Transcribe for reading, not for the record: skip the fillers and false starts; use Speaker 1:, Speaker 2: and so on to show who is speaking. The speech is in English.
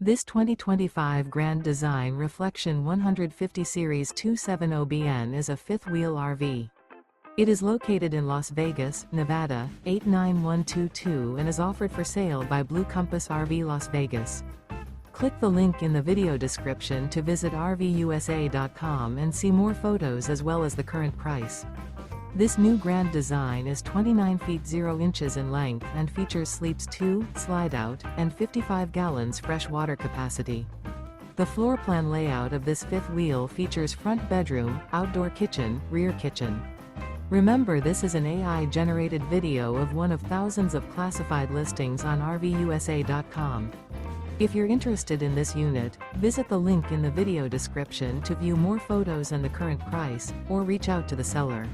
Speaker 1: This 2025 Grand Design Reflection 150 Series 270BN is a fifth-wheel RV. It is located in Las Vegas, Nevada, 89122 and is offered for sale by Blue Compass RV Las Vegas. Click the link in the video description to visit RVUSA.com and see more photos as well as the current price. This new Grand Design is 29 feet 0 inches in length and features sleeps 2, Slideout, and 55 gallons fresh water capacity. The floor plan layout of this fifth wheel features front bedroom, outdoor kitchen, rear kitchen. Remember, this is an AI-generated video of one of thousands of classified listings on RVUSA.com. If you're interested in this unit, visit the link in the video description to view more photos and the current price, or reach out to the seller.